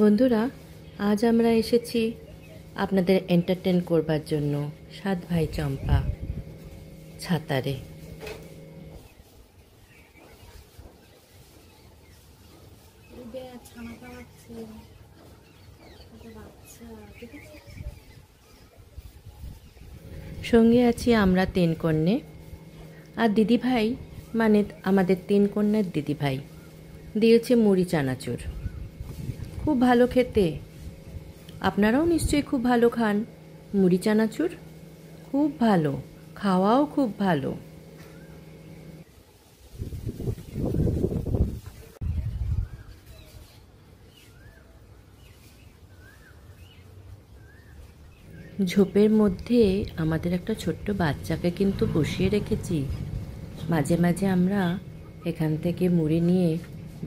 বন্ধুরা, আজ আমরা এসেছি আপনাদের এন্টারটেন করবার জন্য সাত ভাই চম্পা ছাতারে। সঙ্গে আছি আমরা তিন কন্যে আর দিদিভাই, মানে আমাদের তিন কন্যার দিদিভাই দিয়েছে মুড়ি চানাচুর। খুব ভালো খেতে, আপনারাও নিশ্চয়ই খুব ভালো খান মুড়ি চানাচুর। খুব ভালো, খাওয়াও খুব ভালো। ঝোপের মধ্যে আমাদের একটা ছোট্ট বাচ্চাকে কিন্তু বসিয়ে রেখেছি। মাঝে মাঝে আমরা এখান থেকে মুড়ি নিয়ে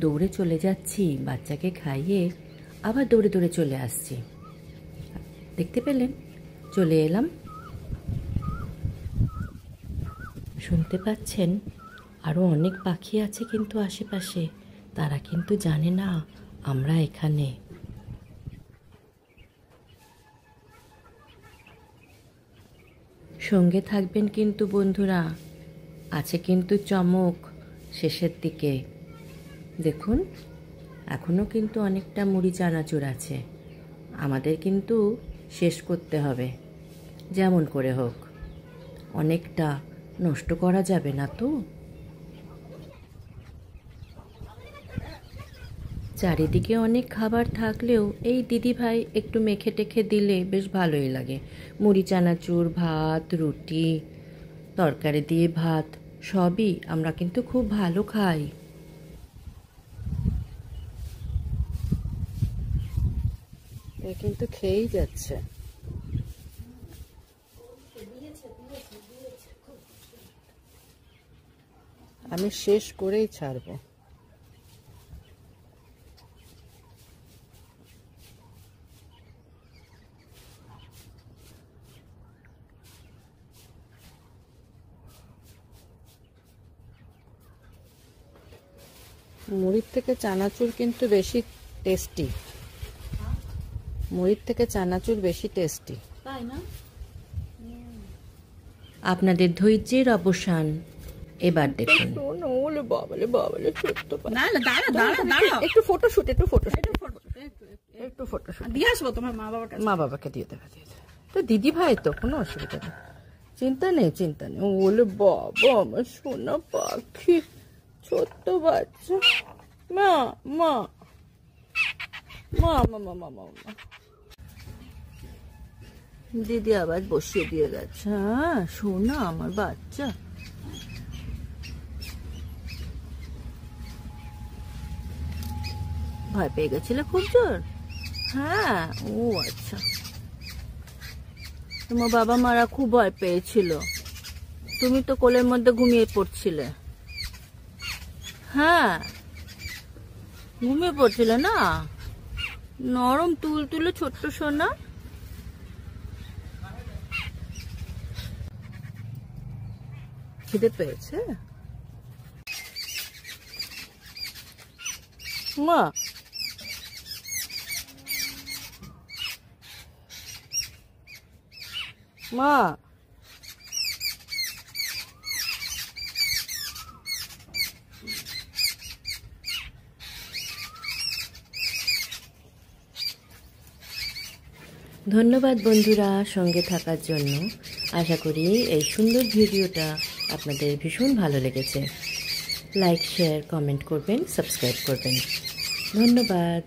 দৌড়ে চলে যাচ্ছি, বাচ্চাকে খাইয়ে আবার দৌড়ে দৌড়ে চলে আসছি। দেখতে পেলেন? চলে এলাম। শুনতে পাচ্ছেন আরও অনেক পাখি আছে কিন্তু আশেপাশে, তারা কিন্তু জানে না আমরা এখানে। সঙ্গে থাকবেন কিন্তু বন্ধুরা, আছে কিন্তু চমক শেষের দিকে। দেখুন, এখনও কিন্তু অনেকটা মুড়ি চানাচুর আছে, আমাদের কিন্তু শেষ করতে হবে যেমন করে হোক। অনেকটা নষ্ট করা যাবে না তো। চারিদিকে অনেক খাবার থাকলেও এই দিদিভাই একটু মেখে টেখে দিলে বেশ ভালোই লাগে। মুড়ি চানাচুর, ভাত, রুটি, তরকারি দিয়ে ভাত, সবই আমরা কিন্তু খুব ভালো খাই। এ কিন্তু খেয়েই যাচ্ছে। আমি শেষ করেই ছাড়বো। মুড়ির থেকে চানাচুর কিন্তু বেশি টেস্টি। মুড়ির থেকে চানাচুর বেশি টেস্টি, তাই না? আপনাদের ধৈর্যের অবসান এবার দেখুন। একটু ফটোশুট দিয়ে আসবো তোমার মা বাবাকে দিয়ে দেবে। তো দিদি ভাই তো কোনো অসুবিধা নেই, চিন্তা নেই। ও বলে বাবা আমার সোনা পাখি, ছোট্ট বাচ্চা। মা মা মা মা মা মা মা দিদি আবার বসিয়ে দিয়ে গেছে। হ্যাঁ সোনা আমার বাচ্চা। ভয় পেয়ে গেছিলে খুব জোর? হ্যাঁ, ও আচ্ছা। তোমার বাবা মারা খুব ভয় পেয়েছিল, তুমি তো কোলের মধ্যে ঘুমিয়ে পড়ছিলে। হ্যাঁ, ঘুমিয়ে পড়ছিলে না? নরম তুল তুলে ছোট্ট সোনা। খিদে পেয়েছে মা? মা ধন্যবাদ বন্ধুরা সঙ্গে থাকার জন্য। আশা করি এই সুন্দর ভিডিওটা আপনাদের ভীষণ ভালো লেগেছে। লাইক, শেয়ার, কমেন্ট করবেন, সাবস্ক্রাইব করবেন। ধন্যবাদ।